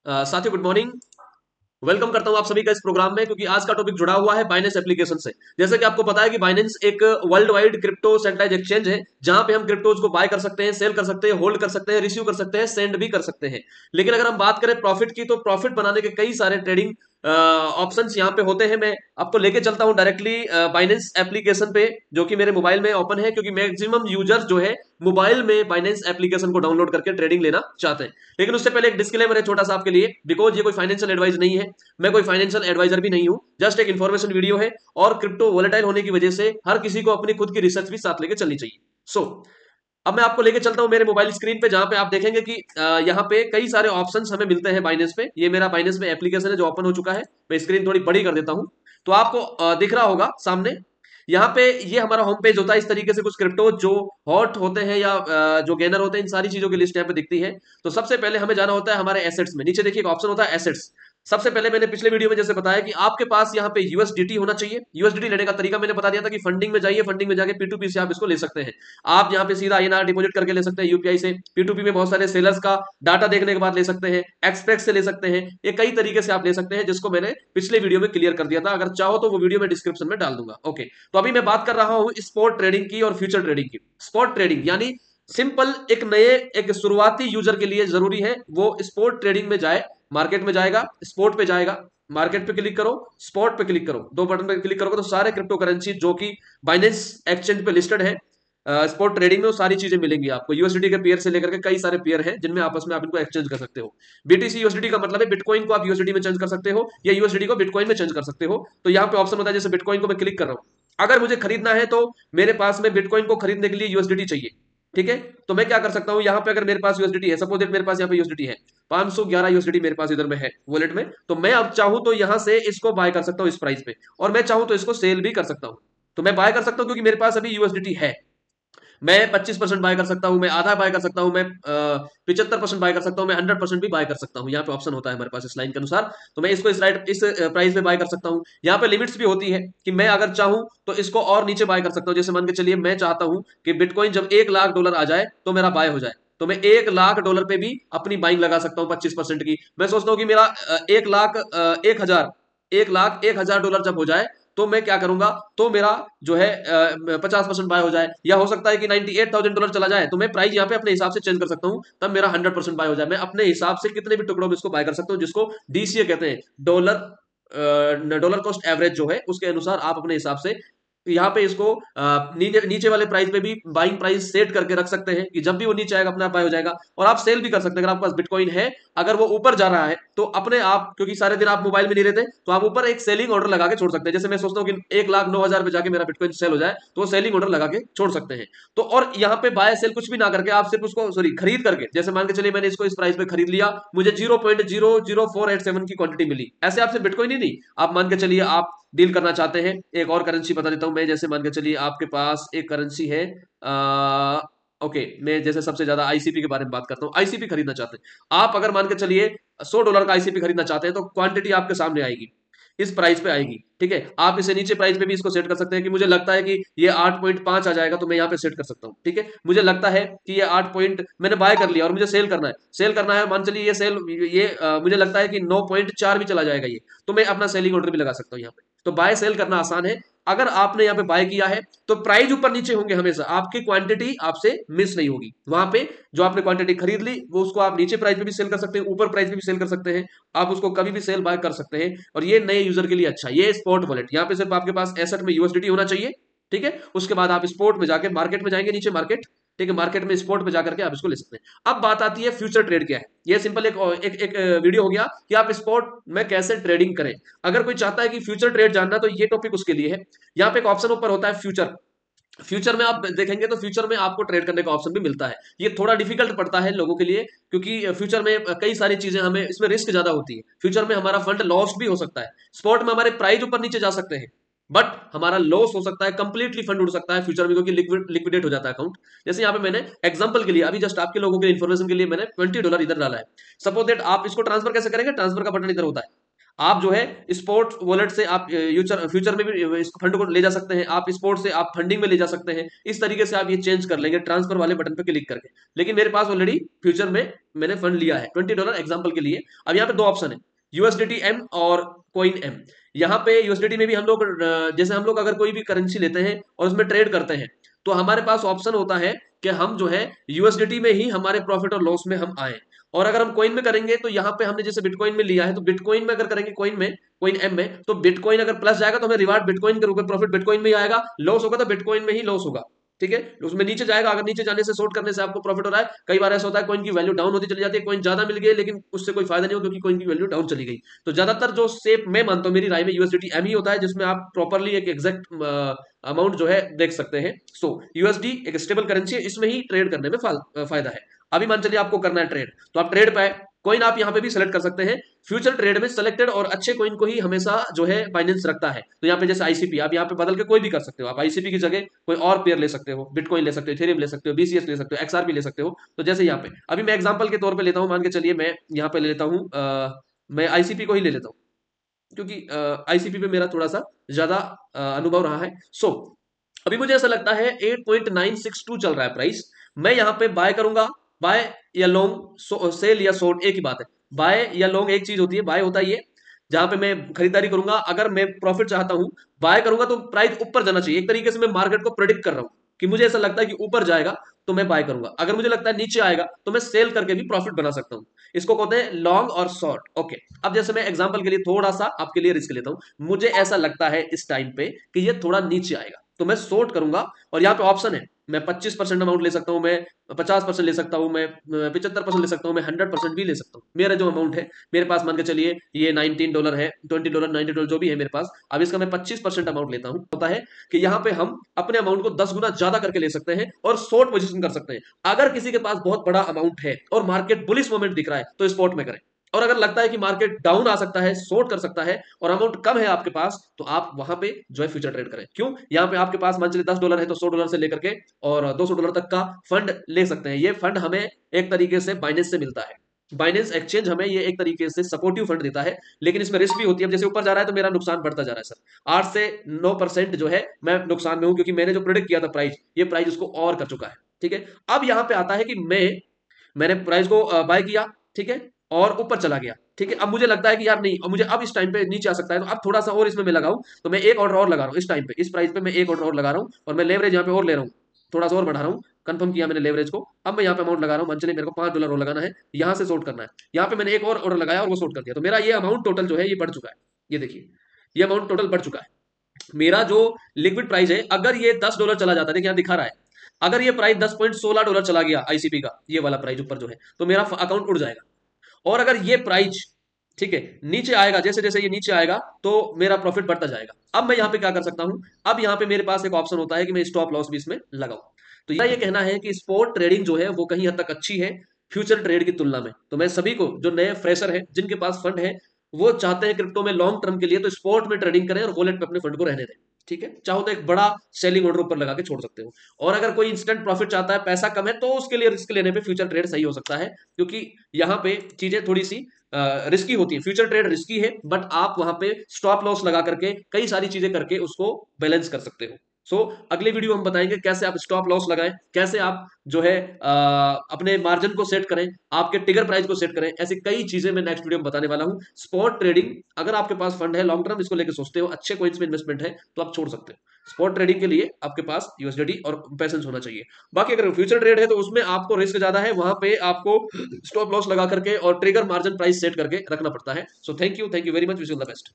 साथियों good morning. Welcome करता हूं आप सभी का इस प्रोग्राम में, क्योंकि आज का टॉपिक जुड़ा हुआ है बाइनेंस एप्लीकेशन से। जैसे कि आपको पता है कि बाइनेंस एक world wide crypto centralize exchange है, जहां पे हम क्रिप्टोज को बाय कर सकते हैं, सेल कर सकते हैं, होल्ड कर सकते हैं, रिसीव कर सकते हैं, सेंड भी कर सकते हैं। लेकिन अगर हम बात करें प्रॉफिट की, तो प्रॉफिट बनाने के कई सारे ट्रेडिंग ऑप्शंस यहाँ पे होते हैं। मैं आपको लेके चलता हूँ डायरेक्टली बाइनेंस एप्लीकेशन पे, जो कि मेरे मोबाइल में ओपन है, क्योंकि मैक्सिमम यूजर्स जो है मोबाइल में बाइनेंस एप्लीकेशन को डाउनलोड करके ट्रेडिंग लेना चाहते हैं। लेकिन उससे पहले एक डिस्क्लेमर है छोटा सा आपके लिए, बिकॉज ये कोई फाइनेंशियल एडवाइस नहीं है, मैं कोई फाइनेंशियल एडवाइजर भी नहीं हूं, जस्ट एक इन्फॉर्मेशन वीडियो है। और क्रिप्टो वोलेटाइल होने की वजह से हर किसी को अपनी खुद की रिसर्च भी साथ लेके चलनी चाहिए। अब मैं आपको लेके चलता हूं मेरे मोबाइल स्क्रीन पे, जहां पे आप देखेंगे कि यहाँ पे कई सारे ऑप्शंस हमें मिलते हैं बाइनेंस पे। ये मेरा बाइनेंस में एप्लीकेशन है जो ओपन हो चुका है। मैं स्क्रीन थोड़ी बड़ी कर देता हूं, तो आपको दिख रहा होगा सामने। यहाँ पे ये हमारा होम पेज होता है। इस तरीके से कुछ क्रिप्टो जो हॉट होते हैं या जो गेनर होते हैं, इन सारी चीजों की लिस्ट यहाँ पे दिखती है। तो सबसे पहले हमें जाना होता है हमारे एसेट्स में। नीचे देखिए एक ऑप्शन होता है एसेट्स। सबसे पहले मैंने पिछले वीडियो में जैसे बताया कि आपके पास यहाँ पे यूएसडीटी होना चाहिए। यूएसडीटी लेने का तरीका मैंने बता दिया था कि फंडिंग में जाइए, फंडिंग में जाके पी2पी से आप इसको ले सकते हैं। आप यहाँ पे सीधा आईएनआर डिपॉजिट करके ले सकते हैं यूपीआई से। पी2पी में बहुत सारे सेलर्स का डाटा देखने के बाद ले सकते हैं, एक्सप्रेस से ले सकते हैं। ये कई तरीके से आप ले सकते हैं, जिसको मैंने पिछले वीडियो में क्लियर कर दिया था। अगर चाहो तो वो वीडियो में डिस्क्रिप्शन में डाल दूंगा। ओके, तो अभी मैं बात कर रहा हूं स्पॉट ट्रेडिंग की और फ्यूचर ट्रेडिंग की। स्पॉट ट्रेडिंग यानी सिंपल एक नए एक शुरुआती यूजर के लिए जरूरी है वो स्पॉट ट्रेडिंग में जाए। मार्केट में जाएगा, स्पॉट पे जाएगा, मार्केट पे क्लिक करो, स्पॉट पे क्लिक करो, दो बटन पे क्लिक करोगे तो सारे क्रिप्टो करेंसी जो कि बाइनेंस एक्सचेंज पे लिस्टेड है स्पॉट ट्रेडिंग में, वो सारी चीजें मिलेंगी आपको। यूएसडीटी के पेयर से लेकर के कई सारे पेयर हैं जिनमें आपस में आप इनको एक्सचेंज कर सकते हो। बीटीसी यूएसडीटी का मतलब है बिटकॉइन को आप यूएसडीटी में चेंज कर सकते हो, या यूएसडीटी को बिटकॉइन में चेंज कर सकते हो। तो यहाँ पे ऑप्शन होता है, जैसे बिटकॉइन को मैं क्लिक कर रहा हूँ, अगर मुझे खरीदना है तो मेरे पास में बिटकॉइन को खरीदने के लिए यूएसडीटी चाहिए। ठीक है, तो मैं क्या कर सकता हूं, यहाँ पे अगर मेरे पास यूएसडीटी है, सपोज दैट मेरे पास यहाँ पे यूएसडीटी है 511 यूएसडीटी मेरे पास इधर में है वॉलेट में, तो मैं अब चाहूं तो यहाँ से इसको बाय कर सकता हूँ इस प्राइस पे, और मैं चाहूं तो इसको सेल भी कर सकता हूँ। तो मैं बाय कर सकता हूँ क्योंकि मेरे पास अभी यूएसडीटी है। मैं 25% बाय कर सकता हूं, मैं आधा बाय कर सकता हूं, मैं 75% बाय कर सकता हूं, मैं 100% भी बाय कर सकता हूं। यहाँ पे ऑप्शन होता है हमारे पास इस लाइन के अनुसार। तो मैं इसको इस प्राइस में बाय कर सकता हूं। यहाँ पे लिमिट्स भी होती है कि मैं अगर चाहूं तो इसको और नीचे बाय कर सकता हूं। जैसे मान के चलिए मैं चाहता हूं कि बिटकॉइन जब $1 लाख आ जाए तो मेरा बाय हो जाए, तो मैं $1 लाख पे भी अपनी बाइंग लगा सकता हूँ 25% की। मैं सोचता हूँ कि मेरा 1 लाख $1,000 जब हो जाए तो मैं क्या करूंगा, तो मेरा जो है 50% बाय हो जाए, या हो सकता है कि $98,000 चला जाए तो मैं प्राइस यहाँ पे अपने हिसाब से चेंज कर सकता हूँ, तब मेरा 100% बाय हो जाए। मैं अपने हिसाब से कितने भी टुकड़ों में इसको बाय कर सकता हूँ, जिसको डीसीए कहते हैं, डॉलर कॉस्ट एवरेज जो है उसके अनुसार आप अपने हिसाब से यहाँ पे इसको नीचे नीचे वाले प्राइस पे भी बाइंग प्राइस सेट करके रख सकते हैं कि जब भी वो नीचे आएगा अपना बाय हो जाएगा। और आप सेल भी कर सकते हैं। अगर आपके पास बिटकॉइन है, अगर वो ऊपर जा रहा है तो अपने आप, क्योंकि सारे दिन आप मोबाइल में नहीं रहते, तो आप ऊपर एक सेलिंग ऑर्डर लगा के छोड़ सकते हैं। जैसे मैं सोचता हूँ कि 1,09,000 पे जाके मेरा बिटकॉइन सेल हो जाए, तो वो सेलिंग ऑर्डर लगा के छोड़ सकते हैं। तो और यहाँ पे बाय सेल कुछ भी ना करके आप सिर्फ उसको सॉरी खरीद करके, जैसे मान के चलिए मैंने इसको इस प्राइस पे खरीद लिया, मुझे 0.00487 की क्वांटिटी मिली, ऐसे आप सिर्फ बिटकॉइन ही नहीं, आप मान के चलिए आप डील करना चाहते हैं। एक और करेंसी बता देता हूं मैं, जैसे मान के चलिए आपके पास एक करेंसी है ओके, मैं जैसे सबसे ज्यादा आईसीपी के बारे में बात करता हूं। आईसीपी खरीदना चाहते हैं आप, अगर मान के चलिए $100 का आईसीपी खरीदना चाहते हैं, तो क्वांटिटी आपके सामने आएगी, इस प्राइस पे आएगी। ठीक है, आप इसे नीचे प्राइस पे भी इसको सेट कर सकते हैं कि मुझे लगता है कि ये 8.5 आ जाएगा, तो मैं यहाँ पे सेट कर सकता हूँ। ठीक है, मुझे लगता है कि ये 8 पॉइंट मैंने बाय कर लिया और मुझे सेल करना है, मान चलिए ये सेल ये मुझे लगता है कि 9.4 भी चला जाएगा ये, तो मैं अपना सेलिंग ऑर्डर भी लगा सकता हूँ यहाँ पे। तो बाय सेल करना आसान है। अगर आपने यहाँ पे बाय किया है तो प्राइस ऊपर नीचे होंगे हमेशा, आपकी क्वांटिटी आपसे मिस नहीं होगी। वहां पे जो आपने क्वांटिटी खरीद ली वो उसको आप नीचे प्राइस पे भी सेल कर सकते हैं, ऊपर प्राइस पे भी सेल कर सकते हैं। आप उसको कभी भी सेल बाय कर सकते हैं, और ये नए यूजर के लिए अच्छा। ये स्पॉट वॉलेट, यहाँ पे सिर्फ आपके पास एसेट में यूएसडीटी होना चाहिए। ठीक है, उसके बाद आप स्पोर्ट में जाके मार्केट में जाएंगे, नीचे मार्केट, ठीक है, मार्केट में स्पोर्ट पे जाकर के आप इसको ले सकते हैं। अब बात आती है फ्यूचर ट्रेड क्या है। ये सिंपल एक वीडियो हो गया कि आप स्पोर्ट में कैसे ट्रेडिंग करें। अगर कोई चाहता है कि फ्यूचर ट्रेड जानना, तो ये टॉपिक उसके लिए है। यहाँ पे एक ऑप्शन ऊपर होता है फ्यूचर। फ्यूचर में आप देखेंगे तो फ्यूचर में आपको ट्रेड करने का ऑप्शन भी मिलता है। ये थोड़ा डिफिकल्ट पड़ता है लोगों के लिए, क्योंकि फ्यूचर में कई सारी चीजें, हमें इसमें रिस्क ज्यादा होती है। फ्यूचर में हमारा फंड लॉस्ट भी हो सकता है। स्पॉट में हमारे प्राइस ऊपर नीचे जा सकते हैं, बट हमारा लॉस हो सकता है, कंप्लीटली फंड उड़ सकता है फ्यूचर में, क्योंकि लिक्विडेट हो जाता है अकाउंट। जैसे यहाँ पे मैंने एग्जांपल के लिए, अभी जस्ट आपके लोगों के इन्फॉर्मेशन के लिए मैंने $20 इधर डाला है। सपोज दैट आप इसको ट्रांसफर कैसे करेंगे, ट्रांसफर का बटन इधर होता है, आप जो है स्पोर्ट वॉलेट से आप फ्यूचर में भी इस फंड को ले जा सकते हैं, आप स्पोर्ट से आप फंडिंग में ले जा सकते हैं। इस तरीके से आप ये चेंज कर लेंगे ट्रांसफर वाले बटन पे क्लिक करके। लेकिन मेरे पास ऑलरेडी फ्यूचर में मैंने फंड लिया है $20 एग्जाम्पल के लिए। अब यहाँ पे दो ऑप्शन है, यूएसडीटी एम और कोइन एम। यहाँ पे यूएसडीटी में भी हम लोग जैसे हम लोग अगर कोई भी करेंसी लेते हैं और उसमें ट्रेड करते हैं तो हमारे पास ऑप्शन होता है कि हम जो है यूएसडीटी में ही हमारे प्रॉफिट और लॉस में हम आए। और अगर हम कॉइन में करेंगे तो यहाँ पे हमने जैसे बिटकॉइन में लिया है तो बिटकॉइन में अगर करेंगे कॉइन एम में तो बिटकॉइन अगर प्लस जाएगा तो हमें रिवार्ड बिटकॉइन के रूप में प्रॉफिट बिटकॉइन में ही आएगा, लॉस होगा तो बिटकॉइन में ही लॉस होगा। ठीक है, उसमें नीचे जाएगा, अगर नीचे जाने से शॉर्ट करने से आपको प्रॉफिट हो रहा है। कई बार ऐसा होता है कॉइन की वैल्यू डाउन होती चली जाती है, कॉइन ज्यादा मिल गई लेकिन उससे कोई फायदा नहीं हो क्योंकि कॉइन की वैल्यू डाउन चली गई। तो ज्यादातर जो सेफ मैं मानता हूँ मेरी राय में यूएसडीटी एम ही होता है जिसमें आप प्रॉपरली एक एग्जैक्ट अमाउंट जो है देख सकते हैं। सो यूएसडी एक स्टेबल करेंसी है, इसमें ही ट्रेड करने में फायदा है। अभी मान चलिए आपको करना है ट्रेड, तो आप ट्रेड पे कॉइन आप यहाँ पे भी सेलेक्ट कर सकते हैं। फ्यूचर ट्रेड में सिलेक्टेड और अच्छे कॉइन को ही हमेशा जो है बाइनेंस रखता है। तो यहाँ पे जैसे आईसीपी, आप यहाँ पे बदल के कोई भी कर सकते हो। आप आईसीपी की जगह कोई और पेयर ले सकते हो, बिटकॉइन ले सकते हो, इथेरियम ले सकते हो, बीसीएस ले सकते हो, एक्सआरपी ले सकते हो। तो जैसे यहाँ पे अभी मैं एग्जांपल के तौर पे लेता हूँ, मान के चलिए मैं यहाँ पे ले लेता हूँ, मैं आईसीपी को ही ले लेता हूँ क्योंकि आईसीपी पे मेरा थोड़ा सा ज्यादा अनुभव रहा है। सो अभी मुझे ऐसा लगता है 8.962 चल रहा है प्राइस। मैं यहाँ पे बाय करूंगा, बाय या लॉन्ग, सेल या शॉर्ट एक ही बात है। बाय या लॉन्ग एक चीज होती है, बाय होता है ये जहां पे मैं खरीदारी करूंगा, अगर मैं प्रॉफिट चाहता हूं बाय करूंगा तो प्राइस ऊपर जाना चाहिए। एक तरीके से मैं मार्केट को प्रेडिक्ट कर रहा हूं कि मुझे ऐसा लगता है कि ऊपर जाएगा तो मैं बाय करूंगा, अगर मुझे लगता है नीचे आएगा तो मैं सेल करके भी प्रॉफिट बना सकता हूं। इसको कहते हैं लॉन्ग और शॉर्ट। ओके, अब जैसे मैं एग्जांपल के लिए थोड़ा सा आपके लिए रिस्क लेता हूं, मुझे ऐसा लगता है इस टाइम पे कि ये थोड़ा नीचे आएगा तो मैं शॉर्ट करूंगा। और यहाँ पे ऑप्शन है, मैं 25% अमाउंट ले सकता हूं, मैं 50% ले सकता हूं, मैं 75% ले सकता हूं, मैं 100% भी ले सकता हूं। मेरा जो अमाउंट है मेरे पास मान के चलिए ये $19 है, $20, $90 जो भी है मेरे पास। अब इसका मैं 25% अमाउंट लेता हूं। होता है कि यहाँ पे हम अपने अमाउंट को 10 गुना ज्यादा करके ले सकते हैं और शॉर्ट पोजीशन कर सकते हैं। अगर किसी के पास बहुत बड़ा अमाउंट है और मार्केट बुलिश मोमेंट दिख रहा है तो स्पॉट में करें, और अगर लगता है कि मार्केट डाउन आ सकता है, शॉर्ट कर सकता है और अमाउंट कम है आपके पास, तो आप वहां पे जो है फ्यूचर ट्रेड करें। क्यों? यहाँ पे आपके पास मान चलिए $10 है तो $100 से लेकर के और $200 तक का फंड ले सकते हैं। ये फंड हमें एक तरीके से बाइनेंस से मिलता है। बाइनेंस एक्सचेंज हमें ये एक तरीके से सपोर्टिव फंड देता है, लेकिन इसमें रिस्क भी होती है। जैसे ऊपर जा रहा है तो मेरा नुकसान बढ़ता जा रहा है सर, 8 से 9% जो है मैं नुकसान में हूं क्योंकि मैंने जो प्रोडिक्ट किया था प्राइस, ये प्राइस उसको और कर चुका है। ठीक है, अब यहाँ पे आता है कि मैंने प्राइस को बाय किया, ठीक है, और ऊपर चला गया। ठीक है, अब मुझे लगता है कि यार नहीं, और मुझे अब इस टाइम पे नीचे आ सकता है, तो अब थोड़ा सा और इसमें मैं लगाऊं, तो मैं एक ऑर्डर और लगा रहा हूं इस टाइम पे, इस प्राइस पे मैं एक ऑर्डर और लगा रहा हूं और मैं लेवरेज यहाँ पे और ले रहा हूँ, थोड़ा सा और बढ़ा रहा हूँ। कंफर्म किया मैंने लेवरेज को, अब मैं यहाँ पे अमाउंट लगा रहा हूँ। मान चलिए मेरे को $5 और लगाना है, यहाँ से शॉर्ट करना है। यहाँ पे मैंने एक और ऑर्डर लगाया और वो शॉर्ट कर दिया, तो मेरा ये अमाउंट टोटल जो है ये बढ़ चुका है। ये देखिए, ये अमाउंट टोटल बढ़ चुका है। मेरा जो लिक्विड प्राइस है, अगर ये $10 चला जाता है, देखिए यहाँ दिखा रहा है, अगर ये प्राइस $10.16 चला गया आईसीपी का, ये वाला प्राइस ऊपर जो है, तो मेरा अकाउंट उड़ जाएगा। और अगर ये प्राइस, ठीक है, नीचे आएगा, जैसे जैसे ये नीचे आएगा तो मेरा प्रॉफिट बढ़ता जाएगा। अब मैं यहाँ पे क्या कर सकता हूँ, अब यहाँ पे मेरे पास एक ऑप्शन होता है कि मैं स्टॉप लॉस भी इसमें लगाऊं। तो ये कहना है कि स्पॉट ट्रेडिंग जो है वो कहीं हद तक अच्छी है फ्यूचर ट्रेड की तुलना में। तो मैं सभी को, जो नए फ्रेशर है जिनके पास फंड है, वो चाहते हैं क्रिप्टो में लॉन्ग टर्म के लिए, तो स्पॉट में ट्रेडिंग करें और वॉलेट पे अपने फंड को रहने दें। ठीक है, चाहो तो एक बड़ा सेलिंग ऑर्डर ऊपर लगा के छोड़ सकते हो। और अगर कोई इंस्टेंट प्रॉफिट चाहता है, पैसा कम है, तो उसके लिए रिस्क लेने पे फ्यूचर ट्रेड सही हो सकता है, क्योंकि यहाँ पे चीजें थोड़ी सी रिस्की होती है। फ्यूचर ट्रेड रिस्की है, बट आप वहां पे स्टॉप लॉस लगा करके कई सारी चीजें करके उसको बैलेंस कर सकते हो। सो अगले वीडियो हम बताएंगे कैसे आप स्टॉप लॉस लगाएं, कैसे आप जो है अपने मार्जिन को सेट करें, आपके टिगर प्राइस को सेट करें। ऐसी कई चीजें मैं नेक्स्ट वीडियो में बताने वाला हूं। स्पॉट ट्रेडिंग, अगर आपके पास फंड है लॉन्ग टर्म इसको लेकर सोचते हो, अच्छे कोइंस में इन्वेस्टमेंट है, तो आप छोड़ सकते हो। स्पॉट ट्रेडिंग के लिए आपके पास यूएसडी और पैसेंस होना चाहिए। बाकी अगर फ्यूचर ट्रेड है तो उसमें आपको रिस्क ज्यादा है, वहां पे आपको स्टॉप लॉस लगा करके और ट्रिगर मार्जिन प्राइस सेट करके रखना पड़ता है। So thank you very much, wish you all the best.